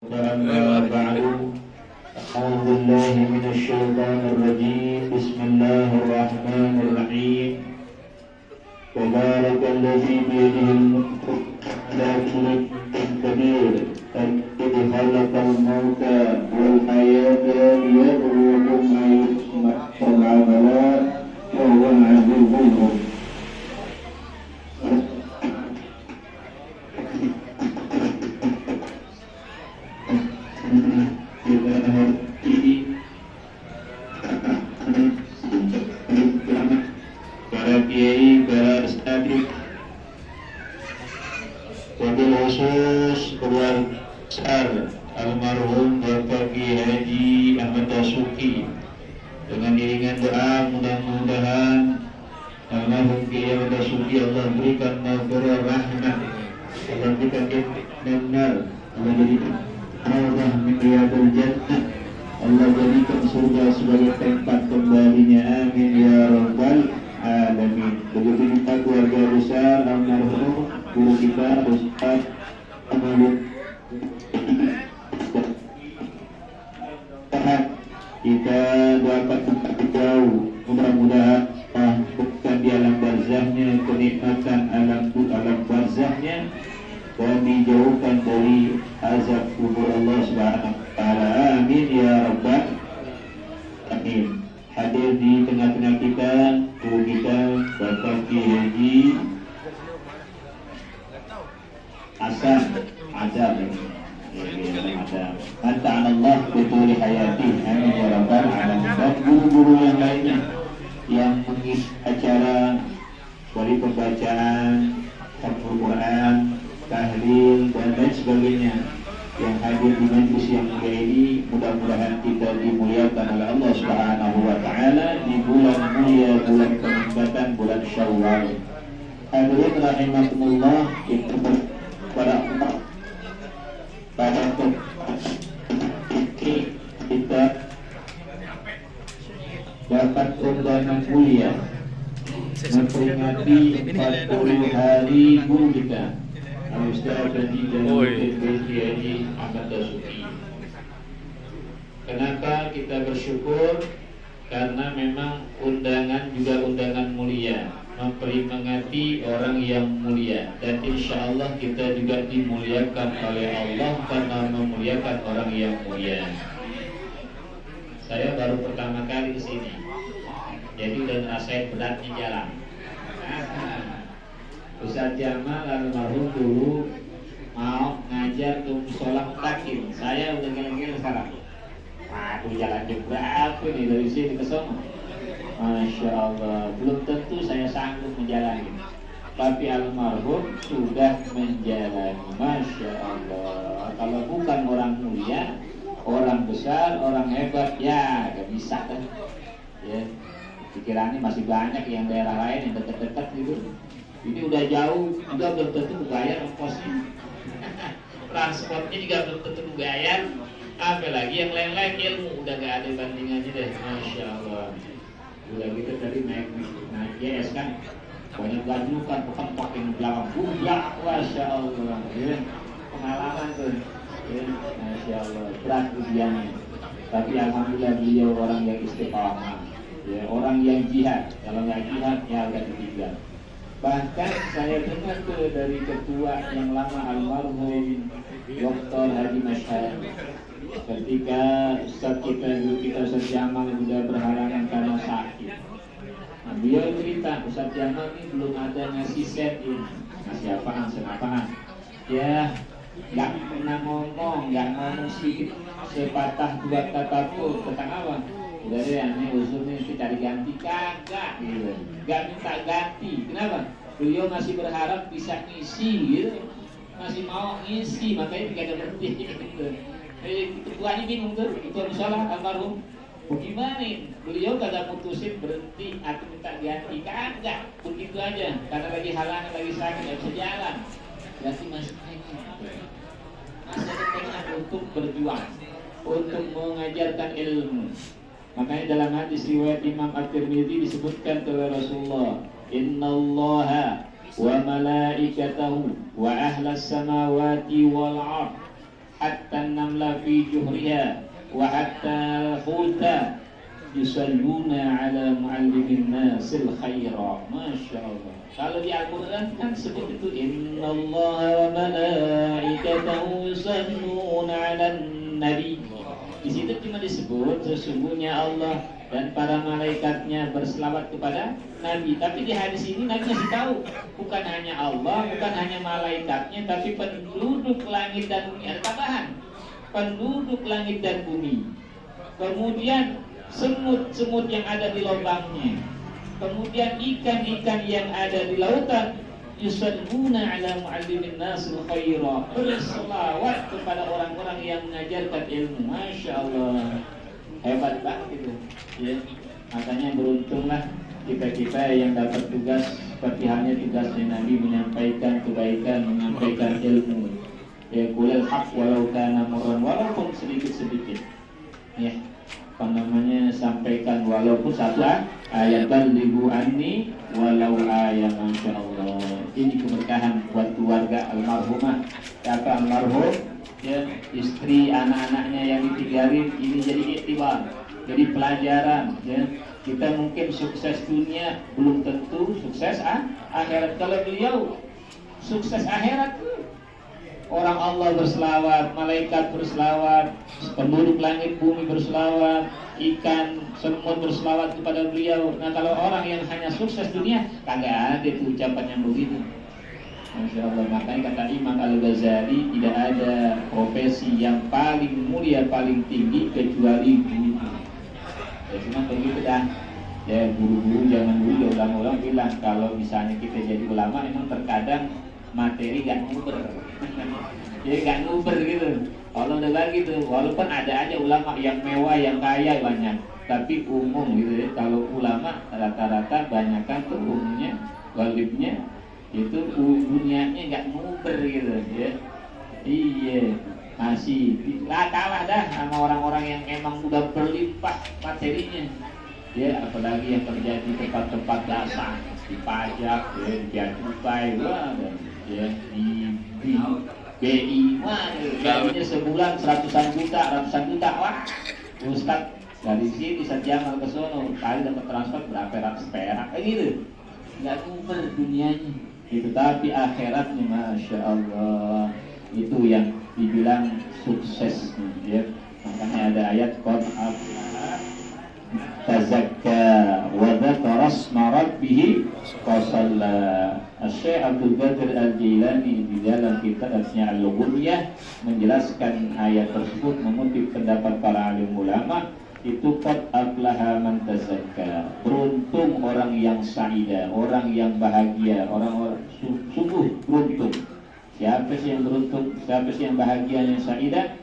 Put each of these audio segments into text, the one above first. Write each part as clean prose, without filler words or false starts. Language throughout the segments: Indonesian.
أما بعد أعوذ بالله من الشيطان الرجيم بسم الله الرحمن الرحيم تبارك الذي بيده الملك على كل شيء قدير الذي خلق الموت والحياة ليبلوكم أيكم أحسن عملا وهو العزيز الغفور. Para kiai, para ustadz, wabil khusus keluarga besar almarhum Bapak Kiai Haji Ahmad Dasuki, dengan iringan doa mudah-mudahan almarhum Kiai Ahmad Dasuki Allah berikan maghfirah rahmat, Allah berikan benar, Allah berikan rawdah min riyadil jannah, Allah jadikan surga sebagai tempat kembalinya, amin ya rabbal alamin. Begitu juga keluarga besar almarhum guru kita Ustaz Amalul, kita doakan tempat jauh, mudah-mudahan bukan di alam barzahnya kenikmatan alam barzahnya, dan dijauhkan dari azab kubur Allah Subhanahu wa taala, amin ya rabbal alamin. Hadir di tengah-tengah kita guru kita Bapak Kiai Haji Hasan Azab, Manta'an Allah bituli hayati, amin ya rabbal alamin. Dan guru-guru yang lainnya yang mengisi acara dari pembacaan Al-Quran, tahlil dan lain sebagainya yang hadir di majelis yang mulia ini, mudah-mudahan kita dimuliakan oleh Allah Subhanahu wa taala di bulan mulia, bulan peningkatan, bulan Syawal. Hadirin rahimakumullah, kita pada kita dapat undangan mulia memperingati 40 hari guru kita Al-Ustaz Haji Haji Ahmad Dasuki. Kenapa kita bersyukur? Karena memang undangan juga undangan mulia, memperingati orang yang mulia, dan insya Allah kita juga dimuliakan oleh Allah karena memuliakan orang yang mulia. Saya baru pertama kali ke sini, jadi udah ngerasain beratnya jalan. Ustaz Jamal almarhum dulu mau ngajar tuh sholat mutakin, saya udah gila-gila sekarang. Waduh, jalan jam berapa nih dari sini ke sana? Masya Allah, belum tentu saya sanggup menjalani, tapi almarhum sudah menjalani. Masya Allah, kalau bukan orang mulia, orang besar, orang hebat, ya gak bisa kan? Ya, pikirannya masih banyak yang daerah lain yang dekat-dekat gitu. Ini udah jauh juga belum tentu bayar ongkosnya. Transportnya juga belum tentu bayar. Apalagi yang lain-lain, ilmu udah gak ada bandingannya deh. Masya Allah. Udah gitu tadi naik yes kan, banyak gajukan, kepentok yang belakang budak. Masya Allah ya. Pengalaman tuh ya. Masya Allah, berat ujiannya. Tapi alhamdulillah beliau orang yang istiqamah ya, orang yang jihad. Kalau nggak jihad ya udah ketinggalan. Bahkan saya dengar tuh dari ketua yang lama almarhum Dr. Haji Masyar, ketika Ustaz kita Ustaz Jamal sudah berhalangan karena sakit. Nah, beliau cerita, Ustaz Jamal ini belum ada ngasih set ini, ngasih apaan, senapaan. Ya, nggak pernah ngomong sedikit sepatah dua kata pun tentang apa. Udah deh, ini usulnya kita cari ganti, kagak gitu. Gak minta ganti, kenapa? Beliau masih berharap bisa ngisi gitu, masih mau ngisi, makanya tidak ada berhenti gitu. Ketuanya bingung tuh, ketua musola almarhum, bagaimana? Beliau kagak putusin berhenti atau minta ganti, kagak, begitu aja. Karena lagi halangan, lagi sakit, gak bisa jalan. Berarti masih pengen untuk berjuang, untuk mengajarkan ilmu. Makanya dalam hadis riwayat Imam At-Tirmidzi disebutkan oleh Rasulullah, Innallaha wa malaikatahu wa ahlas samawati wal ard hatta namla fi juhriha wa hatta huta yusalluna ala muallimin nasil khaira. Masya Allah. Kalau di Al-Quran kan sebut itu innallaha wa malaikatahu yusalluna ala nabi. Di situ cuma disebut sesungguhnya Allah dan para malaikatnya berselawat kepada Nabi. Tapi di hadis ini Nabi masih tahu bukan hanya Allah, bukan hanya malaikatnya, tapi penduduk langit dan bumi. Ada tambahan, penduduk langit dan bumi. Kemudian semut-semut yang ada di lubangnya. Kemudian ikan-ikan yang ada di lautan. Yusalluna ala muallimin nasil khaira, berselawat kepada orang-orang yang mengajarkan ilmu. Masya Allah, hebat banget itu ya. Makanya beruntunglah kita yang dapat tugas seperti halnya tugasnya Nabi, menyampaikan kebaikan, menyampaikan ilmu ya. Qulil haq walau kana murran, walaupun sedikit-sedikit ya, apa namanya, sampaikan walaupun satu ayat. Balighu anni walau ayat. Masya Allah, ini keberkahan buat keluarga almarhumah. Kakak almarhum ya, istri, anak-anaknya yang ditinggalin, ini jadi iktibar, jadi pelajaran ya. Kita mungkin sukses dunia, belum tentu sukses akhirat. Kalau beliau sukses akhirat, orang Allah berselawat, malaikat berselawat, penduduk langit bumi berselawat, ikan, semut berselawat kepada beliau. Nah kalau orang yang hanya sukses dunia, kagak ada tuh ucapan yang begitu. Masya Allah. Makanya kata Imam Al-Ghazali, tidak ada profesi yang paling mulia, paling tinggi kecuali guru. Ya cuma begitu dah. Ya guru-guru zaman dulu ulang-ulang bilang kalau misalnya kita jadi ulama, memang terkadang materi gak nguber. Ya gak nguber gitu. Allah udah bagi tuh, walaupun ada aja ulama yang mewah, yang kaya banyak, tapi umum gitu ya. Kalau ulama rata-rata banyakkan tuh umumnya, walibnya itu dunianya nggak nguber gitu ya. Iya, masih kalah dah sama orang-orang yang emang udah berlimpah materinya. Ya apalagi yang kerja di tempat-tempat dasar, di pajak, ya, di bea cukai, wah, dan ya di BI, wah, gajinya sebulan ratusan juta, wah, Ustaz dari sini Jamal ke sono, kali dapat transfer berapa ratus perak, kayak gitu, nggak nguber dunianya, itu tapi akhiratnya, masya Allah, itu yang dibilang sukses, ya. Makanya ada ayat qad aflaha tazakka wa dzakara asma rabbih fasalla. Syekh Abdul Qadir Al-Jilani di dalam kitabnya Al-Ghunyah menjelaskan ayat tersebut, mengutip pendapat para alim ulama, itu qad aflaha man tazakka, beruntung orang yang saida, orang yang bahagia, orang-orang sungguh beruntung. Siapa sih yang beruntung? Siapa sih yang bahagia, yang saida?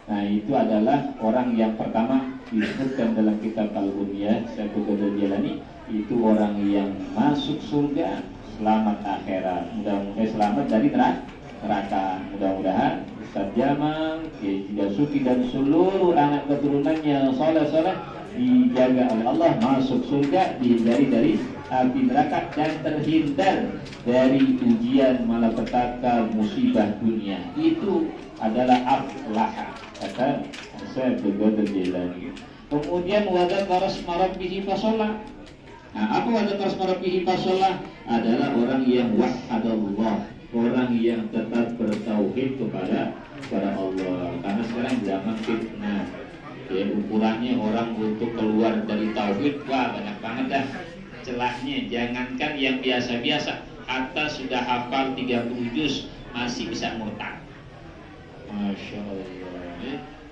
Nah itu adalah orang yang pertama disebutkan dalam kitab Al-Ghunyah, Syekh Abdul Qadir Al-Jilani, itu orang yang masuk surga, selamat akhirat, mudah-mudahan selamat dari neraka. Mudah-mudahan Ustaz Jamal, Kiai Suki dan seluruh anak keturunannya soleh-soleh dijaga oleh Allah, masuk surga, dihindari dari api neraka dan terhindar dari ujian malapetaka musibah dunia. Itu adalah aflaha, kata Syekh Abdul Qadir Jilani. Kemudian wadzakara asma rabbih fasalla. Nah, apa wadzakara asma rabbih fasalla? Adalah orang yang wahadallah, orang yang tetap bertauhid kepada Allah. Karena sekarang zaman fitnah, ya, ukurannya orang untuk keluar dari tauhid, wah banyak banget dah celahnya. Jangankan yang biasa-biasa, hatta sudah hafal 30 juz masih bisa murtad. Masya Allah.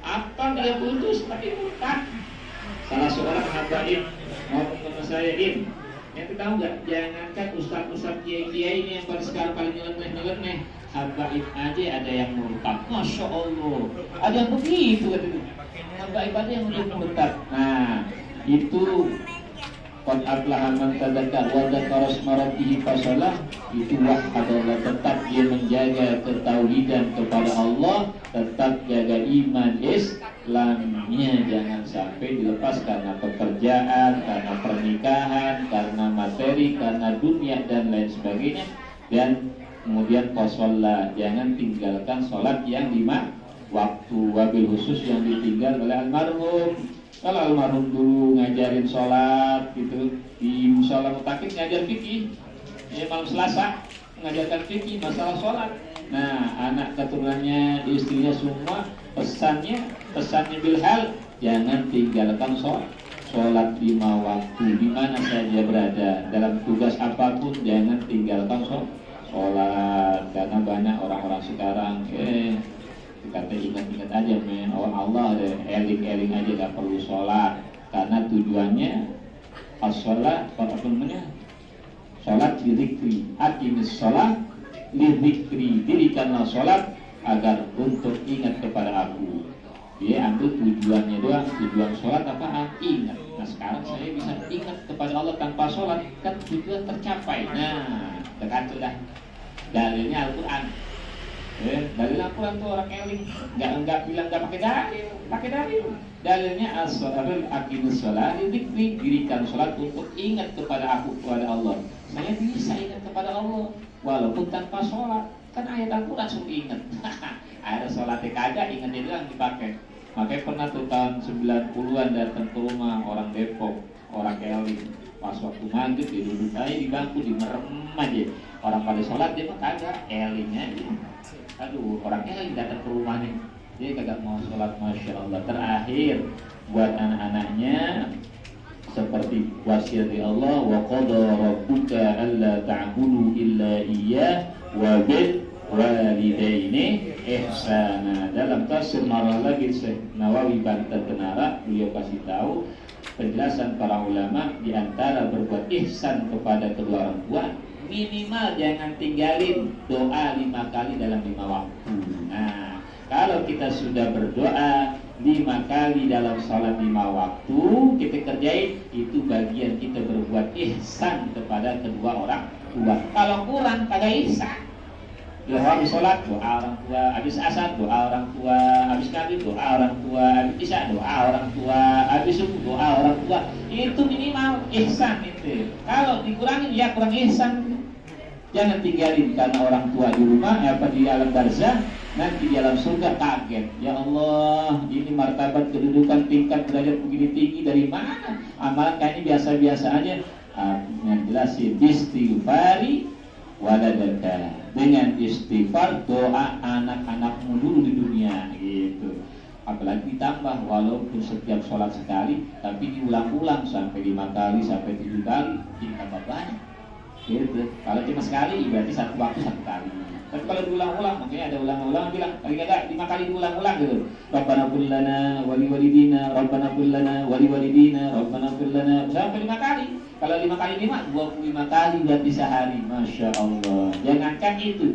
Apa 30 juz tapi murtad? Salah seorang habaib ngomong sama saya, yang tahu nggak? Jangankan ustaz-ustaz kiai-kiai ini yang pada sekarang paling nyeleneh, habaib aja ada yang murtad. Masya Allah. Ada yang begitu katanya. Habaib ada yang murtad. Nah, itu qad aflaha man tadzakka wa dzakara asma rabbih fasalla, itu wahdalah, tetap dia menjaga ketauhidan kepada Allah, tetap jaga iman Islamnya, jangan sampai dilepas karena pekerjaan, karena pernikahan, karena materi, karena dunia dan lain sebagainya. Dan kemudian fasalla, jangan tinggalkan sholat yang waktu, wabil khusus yang ditinggal oleh almarhum. Kalau almarhum dulu ngajarin sholat gitu di musola mutakin, ngajar fikih, ya malam Selasa mengajarkan fikih masalah sholat. Nah, anak keturunannya, istrinya semua pesannya bilhal, jangan tinggalkan sholat 5 waktu di mana saja berada, dalam tugas apapun jangan tinggalkan sholat. Karena banyak orang-orang sekarang kata ingat-ingat aja Allah deh, eling-eling aja gak perlu sholat, karena tujuannya as-sholat apa namanya, sholat lidzikri, aqimis sholat lidzikri, dirikanlah sholat agar untuk ingat kepada aku. Dia ambil tujuannya doang, tujuan sholat apaan? Ingat. Nah sekarang saya bisa ingat kepada Allah tanpa sholat, kan tujuan tercapai. Nah, terkacau dah. Dalilnya Al-Quran. Dalil Al-Quran tuh orang eling, nggak bilang nggak pakai dalil. Dalilnya as-sholatul aqimus sholat lidzikri, dirikan sholat untuk ingat kepada aku, kepada Allah. Saya bisa ingat kepada Allah walaupun tanpa sholat. Kan ayat Al-Quran suruh ingat. Ada sholatnya kagak, ingatnya doang dipakai. Makanya pernah tuh tahun 90-an datang ke rumah orang Depok, orang Keling. Pas waktu maghrib dia duduk aja di bangku, di merem aja. Orang pada sholat dia mah kagak, elingnya aja. Aduh, orang Keling datang ke rumahnya, dia kagak mau sholat, masya Allah. Terakhir buat anak-anaknya seperti wasiat dari Allah, wa qada rabbuka alla ta'budu illa iyyah wa bil walidaini ihsana. Dalam tafsir marah lagi Syekh Nawawi Banten Tenara, beliau kasih tahu penjelasan para ulama di antara berbuat ihsan kepada kedua orang tua, minimal jangan tinggalin doa 5 kali dalam 5 waktu. Nah, kalau kita sudah berdoa 5 kali dalam sholat 5 waktu, kita kerjain, itu bagian kita berbuat ihsan kepada kedua orang tua. Kalau kurang kagak ihsan. Habis sholat doa orang tua, habis asar doa orang tua, habis maghrib doa orang tua, habis isya doa orang tua, habis subuh doa orang tua. Itu minimal ihsan itu. Kalau dikurangin ya kurang ihsan. Jangan tinggalin karena orang tua di rumah di alam barzah, nanti di alam surga kaget. Ya Allah, ini martabat kedudukan tingkat derajat begini tinggi dari mana? Amalan kayaknya biasa-biasa aja. Yang jelasin istighfari waladaka, dengan istighfar doa anak-anakmu dulu di dunia gitu. Apalagi ditambah walaupun setiap sholat sekali, tapi diulang-ulang sampai 5 kali sampai 7 kali, ditambah banyak gitu. Kalau cuma sekali berarti satu waktu 1 kali. Tapi kalau diulang-ulang, makanya ada ulang-ulang bilang kali kagak 5 kali diulang-ulang gitu. Rabbana qul lana wa liwalidina, Rabbana qul lana wa liwalidina, Rabbana qul lana, sampai 5 kali. Kalau 5 kali 5, 25 kali berarti sehari. Masya Allah. Jangankan itu,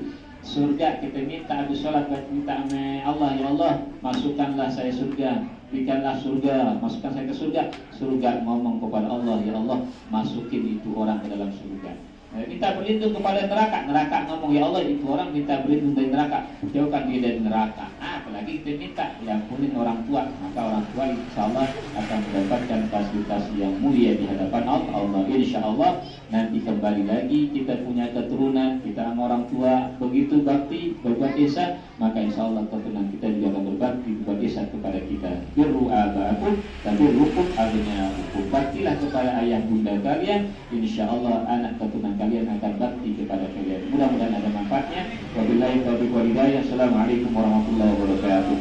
surga kita minta habis sholat, minta sama Allah, ya Allah masukkanlah saya surga, berikanlah surga, masukkan saya ke surga. Surga ngomong kepada Allah, ya Allah masukin itu orang ke dalam surga. Minta berlindung kepada neraka, neraka ngomong, ya Allah itu orang minta berlindung dari neraka, jauhkan dia dari neraka. Apalagi kita minta diampunin orang tua, maka orang tua insya Allah akan mendapatkan fasilitas yang mulia di hadapan Allah. Insya Allah nanti kembali lagi kita punya keturunan, kita sama orang tua begitu bakti, berbuat ihsan, maka insya Allah keturunan kita juga akan berbakti, berbuat ihsan kepada kita. Birru aba'akum, tapi rukun artinya hukum. Baktilah kepada ayah bunda kalian, insya Allah anak keturunan kalian akan bakti kepada kalian. Mudah-mudahan ada manfaatnya. Wabillahi taufiq wal hidayah. Assalamualaikum warahmatullahi wabarakatuh.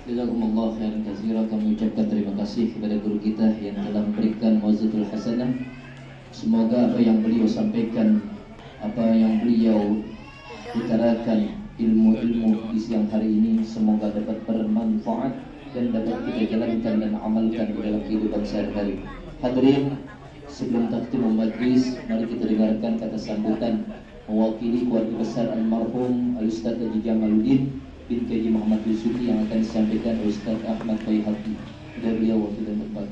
Jazakumullah khairan katsira. Kami ucapkan terima kasih kepada guru kita yang telah memberikan mau'izatul hasanah. Semoga apa yang beliau sampaikan, apa yang beliau utarakan, ilmu-ilmu di siang hari ini semoga dapat bermanfaat dan dapat kita jalankan dan amalkan di dalam kehidupan sehari-hari. Hadirin, sebelum takhtimul majlis, mari kita dengarkan kata sambutan mewakili keluarga besar almarhum Al-Ustaz Haji Jamaluddin bin Haji Muhammad Yusufi yang akan disampaikan oleh Ustaz Ahmad Baihaqi. Dari beliau wakil dan tempat.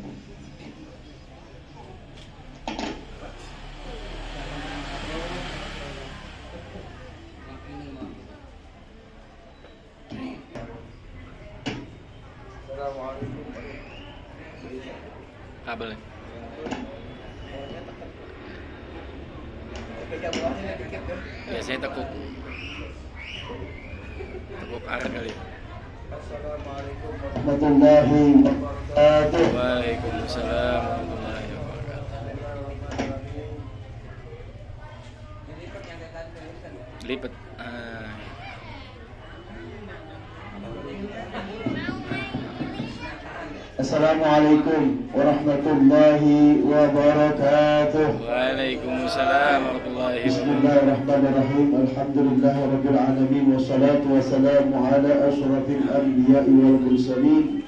Boleh. Ya saya takut Tepuk tangan kali. Warahmatullahi wabarakatuh. Waalaikumsalam warahmatullahi wabarakatuh. Lipat. Assalamualaikum warahmatullahi wabarakatuh. Waalaikumsalam warahmatullahi wabarakatuh. Bismillahirrahmanirrahim. Alhamdulillahirabbil alamin wassalatu wassalamu ala asyrafil anbiya'i wal mursalin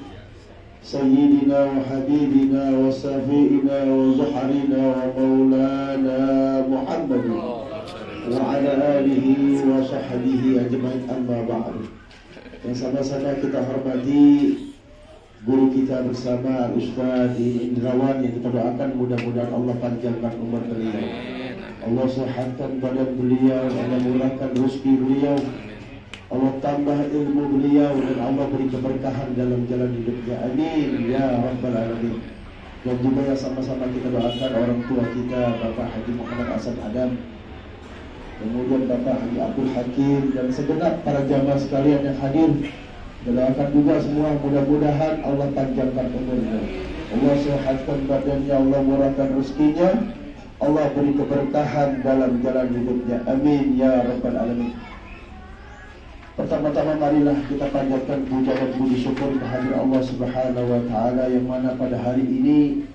sayyidina wa habibina wa safiina wa zuhrina wa maulana Muhammadin wa ala alihi wa sahbihi ajma'in, amma ba'du. Yang sama-sama kita hormati guru kita bersama Ustaz Indrawan, yang kita doakan mudah-mudahan Allah panjangkan umur beliau, Allah sehatkan badan beliau, Allah murahkan rezeki beliau, Allah tambah ilmu beliau, dan Allah beri keberkahan dalam jalan hidupnya. Amin ya rabbal alamin. Dan juga yang sama-sama kita doakan orang tua kita, Bapak Haji Muhammad Hasan Adam, kemudian Bapak Haji Abdul Hakim, dan segenap para jamaah sekalian yang hadir. Doakan juga semua, mudah-mudahan Allah panjangkan umurnya, Allah sehatkan badannya, Allah murahkan rezekinya, Allah beri keberkahan dalam jalan hidupnya. Amin ya rabbal alamin. Pertama-tama marilah kita panjatkan puja dan puji syukur kehadirat Allah Subhanahu wa taala, yang mana pada hari ini,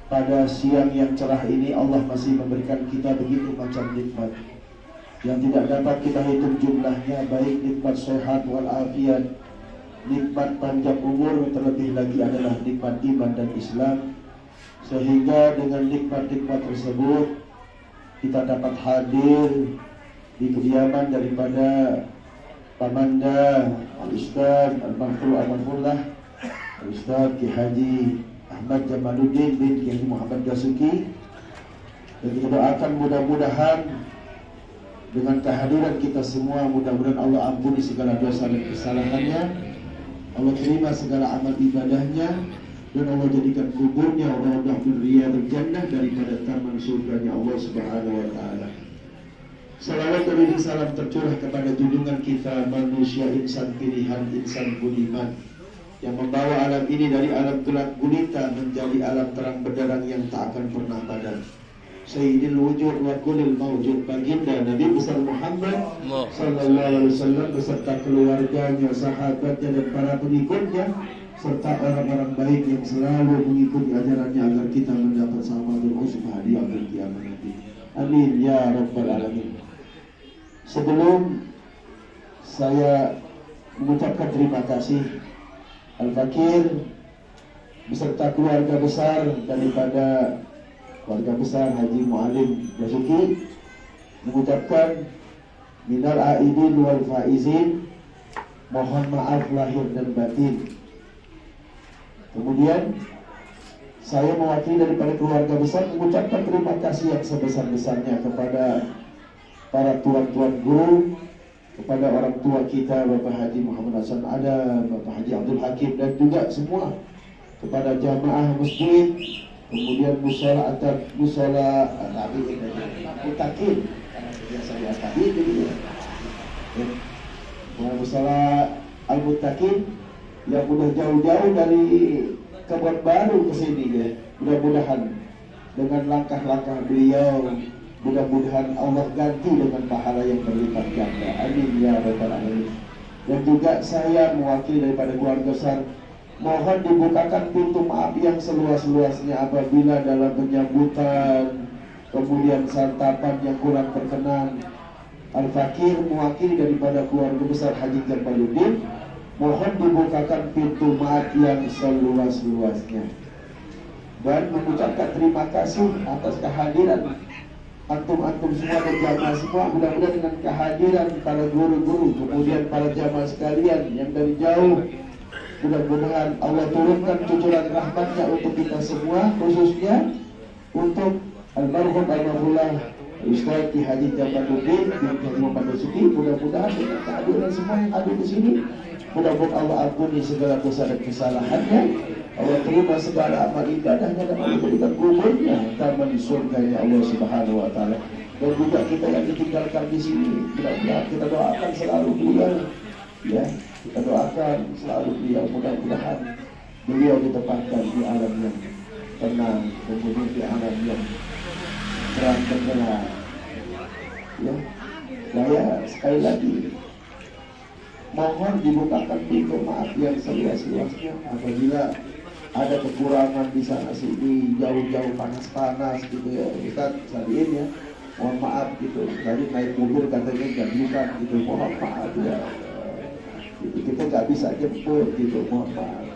pada siang yang cerah ini, Allah masih memberikan kita begitu macam nikmat yang tidak dapat kita hitung jumlahnya, baik nikmat sehat walafiat, nikmat panjang umur, terlebih lagi adalah nikmat iman dan Islam. Sehingga dengan nikmat-nikmat tersebut kita dapat hadir di kediaman daripada Pamanda Al-Ustaz Al-Marhullah Al-Ustaz Ki Haji Ahmad Jamaluddin bin Ki Haji Muhammad Dasuki. Dan kita doakan mudah-mudahan dengan kehadiran kita semua, mudah-mudahan Allah ampuni segala dosa dan kesalahannya, Allah terima segala amal ibadahnya, dan Allah jadikan kuburnya rawdah min riyadil jannah, daripada taman surganya Allah Subhanahu wa taala. Salawat dan salam tercurah kepada junjungan kita, manusia insan pilihan, insan budiman, yang membawa alam ini dari alam gelap gulita menjadi alam terang benderang yang tak akan pernah padam. Sayyidil wujud wa kulil mawjud, baginda Nabi besar Muhammad sallallahu alaihi wasallam beserta keluarganya, sahabatnya, dan para pengikutnya, serta orang-orang baik yang selalu mengikuti ajarannya, agar kita mendapat sa'adatul uzma di yaumil qiyamah nanti. Amin ya rabbal alamin. Sebelum saya mengucapkan terima kasih, Al-Fakir beserta keluarga besar daripada keluarga besar Haji Mu'alim Dasuki mengucapkan minal aidin wal faizin, mohon maaf lahir dan batin. Kemudian saya mewakili daripada keluarga besar mengucapkan terima kasih yang sebesar-besarnya kepada para tuan-tuan guru, kepada orang tua kita Bapak Haji Muhammad Hasan Adam, Bapak Haji Abdul Hakim, dan juga semua kepada jamaah masjid, kemudian musola mutakin, biasa ya tadi itu musola al-mutakin yang udah jauh-jauh dari Kebon Baru ke sini ya. Mudah-mudahan dengan langkah-langkah beliau, mudah-mudahan Allah ganti dengan pahala yang berlipat ganda. Amin ya rabbal alamin. Dan juga saya mewakili daripada keluarga besar, mohon dibukakan pintu maaf yang seluas-luasnya apabila dalam penyambutan, kemudian santapan yang kurang berkenan. Al-Fakir mewakili daripada keluarga besar Haji Jamaluddin, mohon dibukakan pintu maaf yang seluas-luasnya, dan mengucapkan terima kasih atas kehadiran antum-antum semua dan jamaah semua. Mudah-mudahan dengan kehadiran para guru-guru, kemudian para jamaah sekalian yang dari jauh, mudah-mudahan Allah turunkan cucuran rahmatnya untuk kita semua, khususnya untuk almarhum almarhumah Ustaz Ki Haji Jamaluddin bin Haji Muhammad Dasuki. Mudah-mudahan dengan kehadiran semua yang ada di sini, mudah-mudahan Allah ampuni segala dosa dan kesalahannya, Allah terima segala amal ibadahnya, dan Allah berikan kuburnya taman di surganya Allah Subhanahu wa taala. Dan juga kita yang ditinggalkan di sini, mudah-mudahan kita doakan selalu beliau, ya, kita doakan selalu beliau, mudah-mudahan beliau ditempatkan di alam yang tenang, kemudian di alam yang terang benderang, ya. Saya sekali lagi mohon dibukakan pintu maaf yang seluas-luasnya apabila ada kekurangan di sana sini, jauh-jauh panas-panas gitu ya, kita sadiin ya, mohon maaf gitu. Tadi naik mobil katanya gantikan gitu, mohon maaf ya, gitu. Kita nggak bisa jemput gitu, mohon maaf.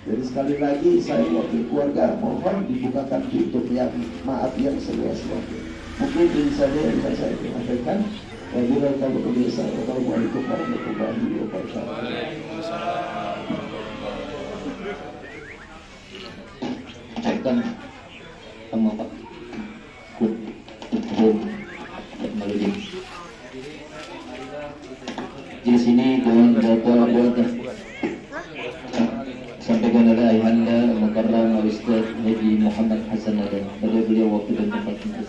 Jadi sekali lagi saya wakil keluarga mohon dibukakan pintu yang maaf yang seluas-luasnya. Mungkin ini saja yang bisa saya sampaikan. Wabillahi taufiq wal hidayah. Wassalamualaikum warahmatullahi wabarakatuh. Waalaikumsalam. Ucapkan sama Pak Maludin. Di sini dengan doa sampaikan oleh Ayahanda Mukarram Al-Ustaz Haji Muhammad Hasan Adam. Beliau waktu dan tempat ini.